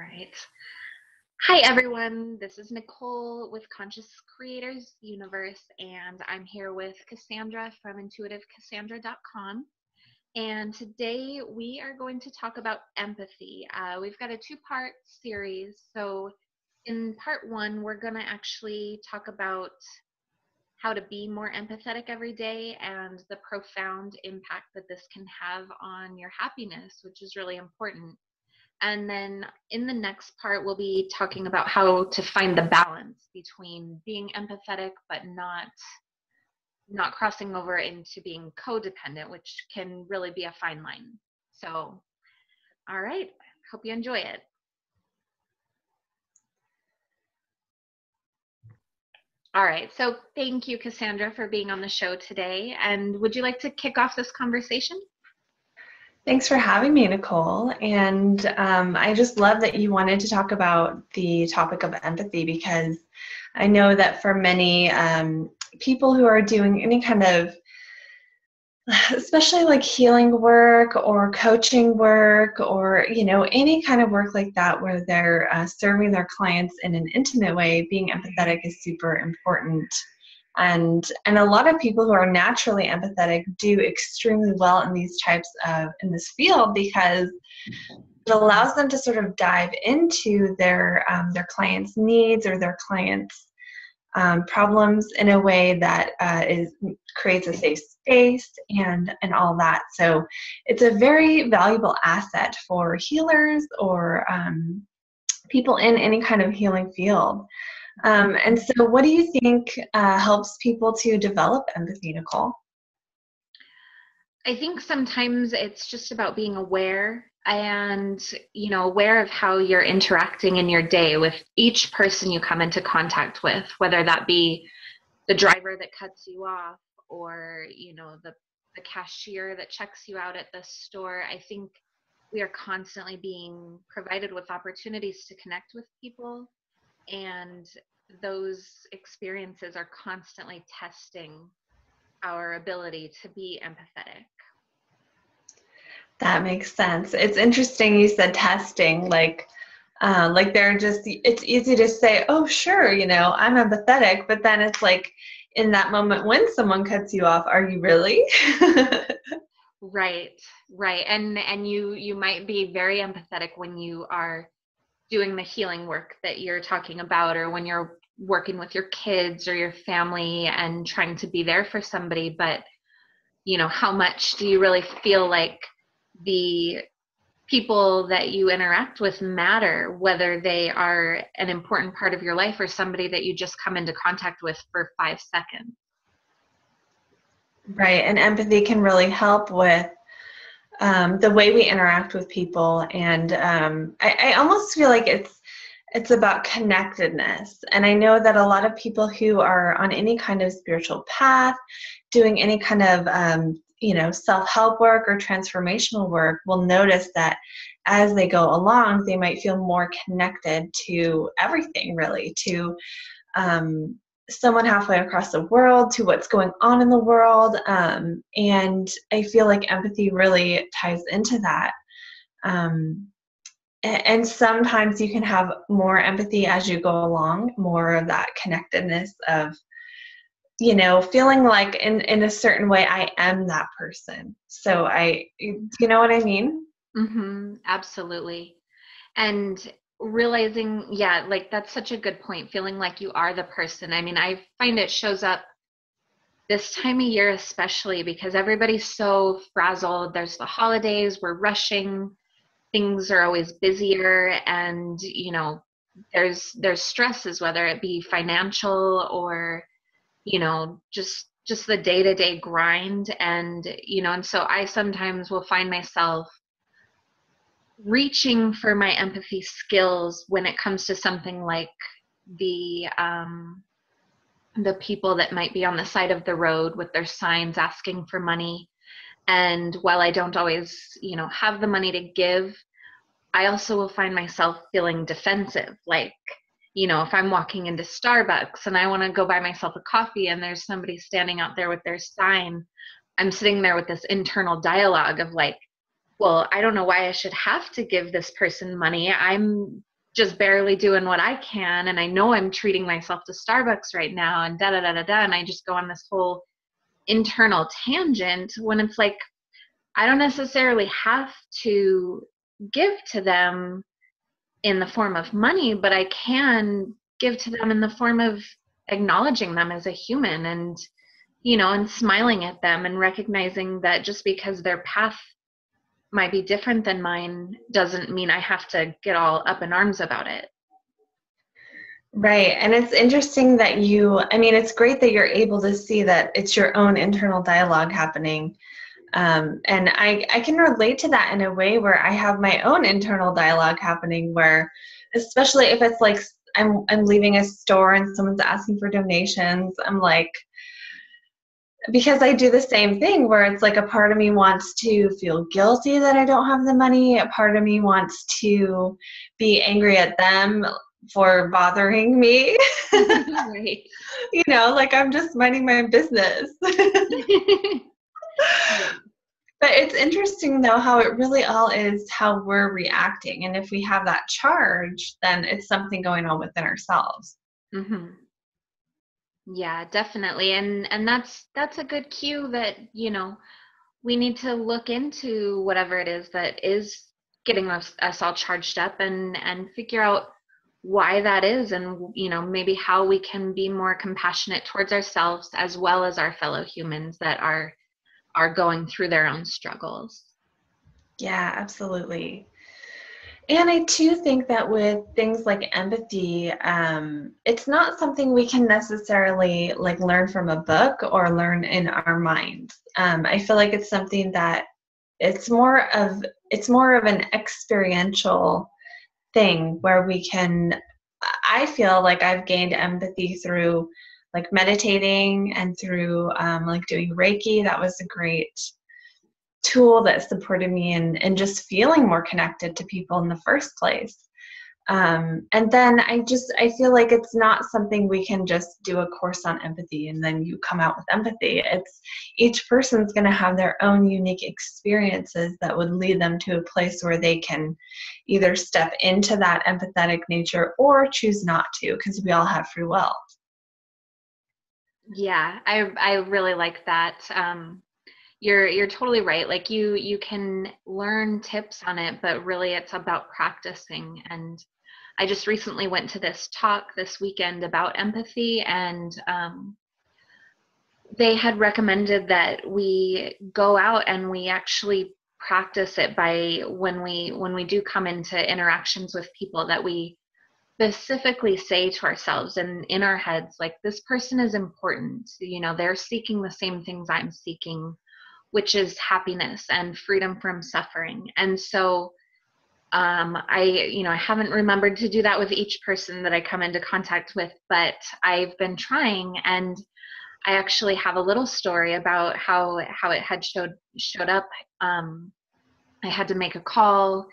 right. Hi, everyone. This is Nicole with Conscious Creators Universe, and I'm here with Cassandra from intuitivecassandra.com. And today we are going to talk about empathy. We've got a two-part series. So in part one, we're going to actually talk about how to be more empathetic every day and the profound impact that this can have on your happiness, which is really important. And then in the next part, we'll be talking about how to find the balance between being empathetic but not crossing over into being codependent, which can really be a fine line. So, all right, hope you enjoy it. All right, so thank you, Cassandra, for being on the show today. And would you like to kick off this conversation? Thanks for having me, Nicole. And I just love that you wanted to talk about the topic of empathy, because I know that for many people who are doing any kind of, especially like healing work or coaching work or, any kind of work like that where they're serving their clients in an intimate way, being empathetic is super important. And a lot of people who are naturally empathetic do extremely well in these types of, in this field, because it allows them to sort of dive into their clients' needs or their clients' problems in a way that creates a safe space and all that. So it's a very valuable asset for healers or people in any kind of healing field. And so what do you think helps people to develop empathy, Nicole? I think sometimes it's just about being aware and, aware of how you're interacting in your day with each person you come into contact with, whether that be the driver that cuts you off or, the cashier that checks you out at the store. I think we are constantly being provided with opportunities to connect with people, and those experiences are constantly testing our ability to be empathetic. That makes sense. It's interesting you said testing, like it's easy to say, oh, sure, I'm empathetic, but then it's like in that moment when someone cuts you off, are you really? Right. And you might be very empathetic when you are doing the healing work that you're talking about, or when you're working with your kids or your family and trying to be there for somebody. But, how much do you really feel like the people that you interact with matter, whether they are an important part of your life or somebody that you just come into contact with for 5 seconds? Right. And empathy can really help with the way we interact with people. And I almost feel like it's about connectedness. And I know that a lot of people who are on any kind of spiritual path, doing any kind of, self-help work or transformational work, will notice that as they go along, they might feel more connected to everything, really, to someone halfway across the world, to what's going on in the world. And I feel like empathy really ties into that. And sometimes you can have more empathy as you go along, more of that connectedness of, feeling like in a certain way, I am that person. So you know what I mean? Mm-hmm, absolutely. And realizing, yeah, like that's such a good point, feeling like you are the person. I mean, I find it shows up this time of year, especially because everybody's so frazzled. There's the holidays, we're rushing, things are always busier, and there's stresses, whether it be financial or just the day-to-day grind. And and so I sometimes will find myself reaching for my empathy skills when it comes to something like the people that might be on the side of the road with their signs asking for money. And while I don't always have the money to give, I also will find myself feeling defensive. Like, if I'm walking into Starbucks and I want to go buy myself a coffee and there's somebody standing out there with their sign, I'm sitting there with this internal dialogue of like, well, I don't know why I should have to give this person money. I'm just barely doing what I can, and I know I'm treating myself to Starbucks right now, and da da da da da, and I just go on this whole internal tangent when it's like I don't necessarily have to give to them in the form of money, but I can give to them in the form of acknowledging them as a human, and and smiling at them and recognizing that just because their path might be different than mine doesn't mean I have to get all up in arms about it. Right. And it's interesting that it's great that you're able to see that it's your own internal dialogue happening. And I can relate to that in a way where I have my own internal dialogue happening where, especially if it's like I'm leaving a store and someone's asking for donations, I'm like, because I do the same thing where it's like a part of me wants to feel guilty that I don't have the money. A part of me wants to be angry at them for bothering me. Right. Like I'm just minding my business. But it's interesting, though, how it really all is how we're reacting. And if we have that charge, then it's something going on within ourselves. Mm-hmm. Yeah, definitely. And that's a good cue that, we need to look into whatever it is that is getting us all charged up and figure out why that is, and maybe how we can be more compassionate towards ourselves as well as our fellow humans that are going through their own struggles. Yeah, absolutely. And I too think that with things like empathy, it's not something we can necessarily like learn from a book or learn in our minds. I feel like it's something that it's more of an experiential thing where I feel like I've gained empathy through like meditating and through like doing Reiki. That was a great tool that supported me and just feeling more connected to people in the first place. And then I feel like it's not something we can just do a course on empathy and then you come out with empathy. It's each person's going to have their own unique experiences that would lead them to a place where they can either step into that empathetic nature or choose not to, because we all have free will. Yeah, I really like that. You're totally right. Like you can learn tips on it, but really it's about practicing. And I just recently went to this talk this weekend about empathy, and they had recommended that we go out and we actually practice it by when we do come into interactions with people, that we specifically say to ourselves and in our heads, like, this person is important. They're seeking the same things I'm seeking, which is happiness and freedom from suffering. And so I haven't remembered to do that with each person that I come into contact with, but I've been trying. And I actually have a little story about how it had showed up. I had to make a call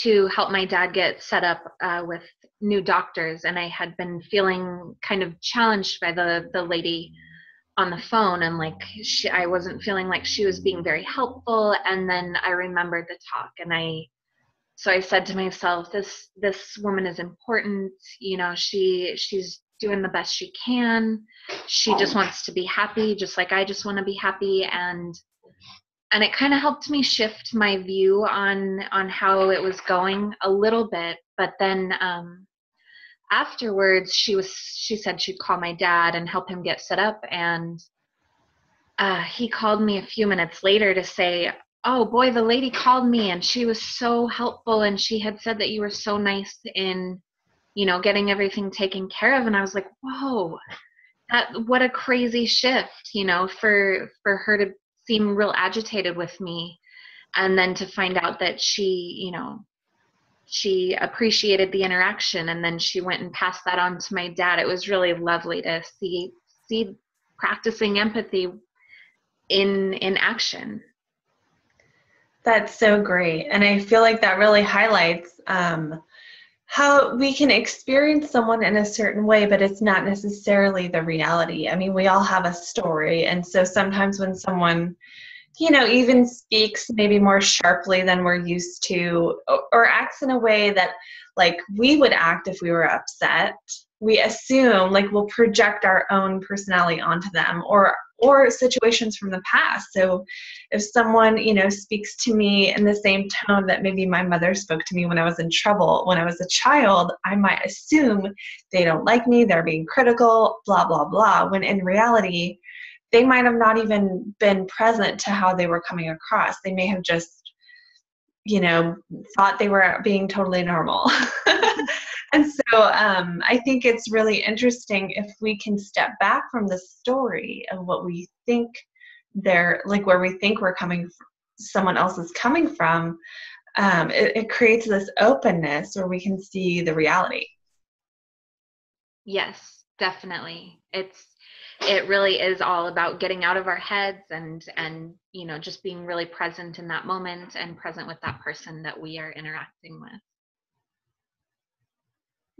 to help my dad get set up with new doctors, and I had been feeling kind of challenged by the lady on the phone, and like I wasn't feeling like she was being very helpful. And then I remembered the talk, and I said to myself, this woman is important. She's doing the best she can. She just wants to be happy, just like I just want to be happy. And it kind of helped me shift my view on how it was going a little bit. But then afterwards, she said she'd call my dad and help him get set up. And he called me a few minutes later to say, oh boy, the lady called me and she was so helpful, and she had said that you were so nice in getting everything taken care of. And I was like, whoa, what a crazy shift, for her to seem real agitated with me, and then to find out that she appreciated the interaction, and then she went and passed that on to my dad. It was really lovely to see practicing empathy in action. That's so great. And I feel like that really highlights how we can experience someone in a certain way, but it's not necessarily the reality. I mean, we all have a story. And so sometimes when someone even speaks maybe more sharply than we're used to, or acts in a way that like we would act if we were upset. We assume, like, we'll project our own personality onto them, or situations from the past. So if someone, speaks to me in the same tone that maybe my mother spoke to me when I was in trouble, when I was a child, I might assume they don't like me, they're being critical, blah, blah, blah, when in reality, they might have not even been present to how they were coming across. They may have just, thought they were being totally normal. And so I think it's really interesting if we can step back from the story of what we think they're like, where we think we're coming from, someone else is coming from. It creates this openness where we can see the reality. Yes, definitely. It really is all about getting out of our heads and just being really present in that moment and present with that person that we are interacting with.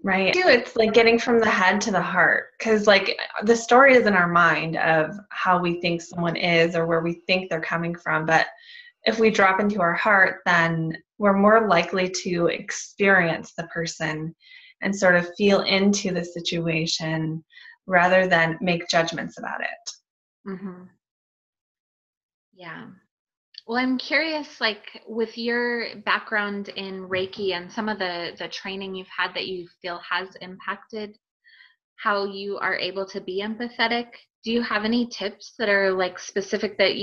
Right. It's like getting from the head to the heart, because like the story is in our mind of how we think someone is or where we think they're coming from. But if we drop into our heart, then we're more likely to experience the person and sort of feel into the situation rather than make judgments about it. Mm-hmm. Yeah. Well, I'm curious, like with your background in Reiki and some of the training you've had that you feel has impacted how you are able to be empathetic. Do you have any tips that are like specific that,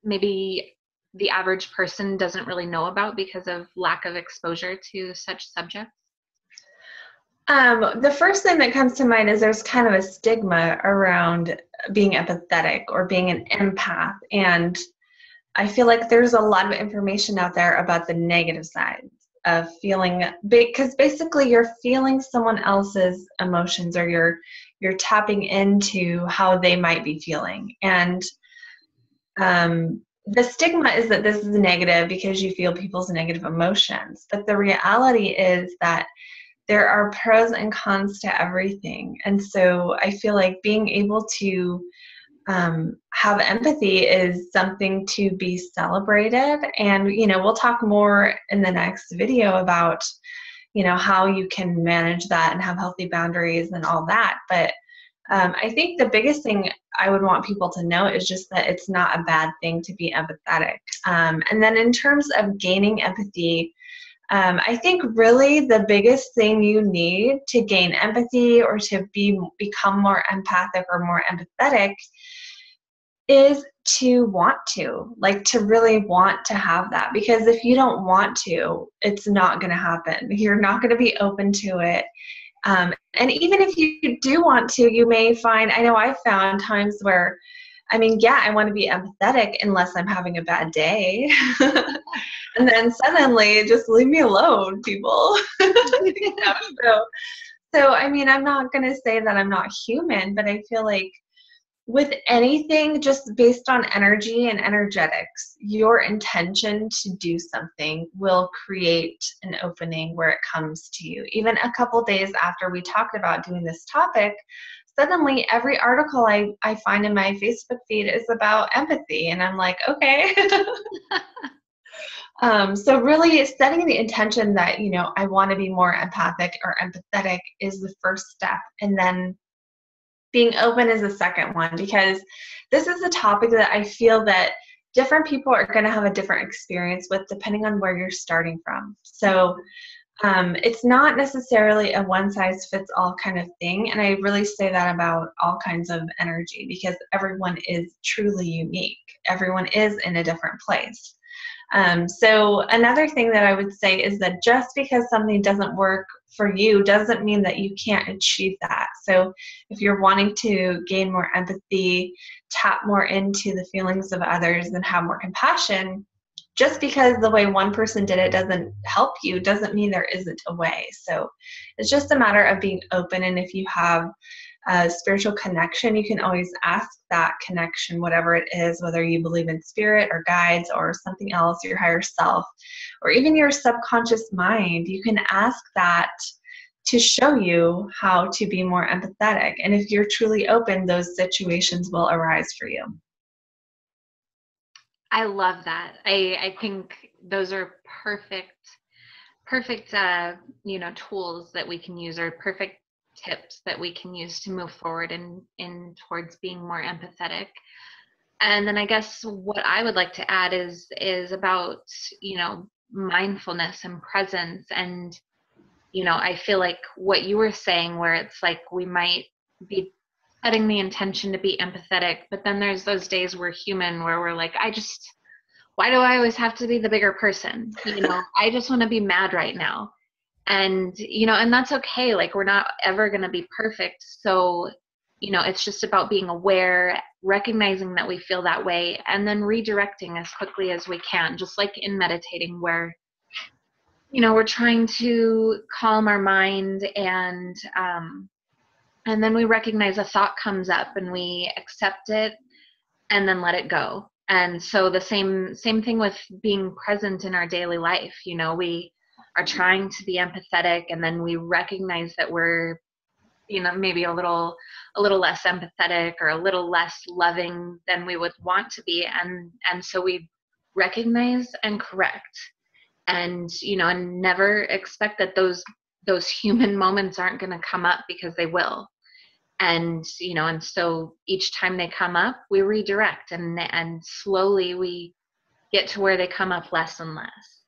maybe the average person doesn't really know about because of lack of exposure to such subjects? The first thing that comes to mind is there's kind of a stigma around being empathetic or being an empath. And I feel like there's a lot of information out there about the negative sides of feeling, because basically you're feeling someone else's emotions, or you're tapping into how they might be feeling. And the stigma is that this is negative because you feel people's negative emotions. But the reality is that there are pros and cons to everything. And so I feel like being able to have empathy is something to be celebrated. And, we'll talk more in the next video about, how you can manage that and have healthy boundaries and all that. But I think the biggest thing I would want people to know is just that it's not a bad thing to be empathetic. And then in terms of gaining empathy, I think really the biggest thing you need to gain empathy or to become more empathic or more empathetic is to want to, like, to really want to have that. Because if you don't want to, it's not going to happen. You're not going to be open to it. And even if you do want to, you may find, I know I've found times where, I want to be empathetic unless I'm having a bad day. And then suddenly, just leave me alone, people. So, I'm not going to say that I'm not human, but I feel like with anything, just based on energy and energetics, your intention to do something will create an opening where it comes to you. Even a couple days after we talked about doing this topic, suddenly every article I find in my Facebook feed is about empathy. And I'm like, okay. So really setting the intention that, I want to be more empathic or empathetic is the first step. And then being open is the second one, because this is a topic that I feel that different people are going to have a different experience with depending on where you're starting from. So it's not necessarily a one-size-fits-all kind of thing. And I really say that about all kinds of energy, because everyone is truly unique. Everyone is in a different place. So another thing that I would say is that just because something doesn't work for you doesn't mean that you can't achieve that. So if you're wanting to gain more empathy, tap more into the feelings of others, and have more compassion, just because the way one person did it doesn't help you doesn't mean there isn't a way. So it's just a matter of being open. And if you have a spiritual connection, you can always ask that connection, whatever it is, whether you believe in spirit or guides or something else, your higher self, or even your subconscious mind. You can ask that to show you how to be more empathetic. And if you're truly open, those situations will arise for you. I love that. I think those are perfect tools that we can use, or perfect tips that we can use to move forward in towards being more empathetic. And then I guess what I would like to add is about, mindfulness and presence. And I feel like what you were saying, where it's like we might be setting the intention to be empathetic, but then there's those days we're human, where we're like, why do I always have to be the bigger person? I just want to be mad right now. And that's okay. Like, we're not ever going to be perfect. So, it's just about being aware, recognizing that we feel that way, and then redirecting as quickly as we can, just like in meditating, where, we're trying to calm our mind, and then we recognize a thought comes up and we accept it and then let it go. And so the same thing with being present in our daily life. We are trying to be empathetic, and then we recognize that we're, maybe a little less empathetic or a little less loving than we would want to be. And so we recognize and correct, and never expect that those human moments aren't going to come up, because they will. And so each time they come up, we redirect, and slowly we get to where they come up less and less.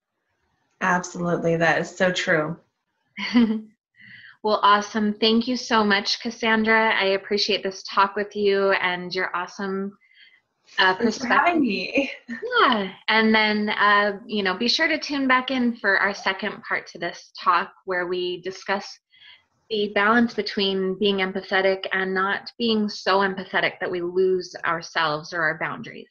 Absolutely. That is so true. Well, awesome. Thank you so much, Cassandra. I appreciate this talk with you and your awesome Thanks for having me. Yeah. And then, be sure to tune back in for our second part to this talk, where we discuss the balance between being empathetic and not being so empathetic that we lose ourselves or our boundaries.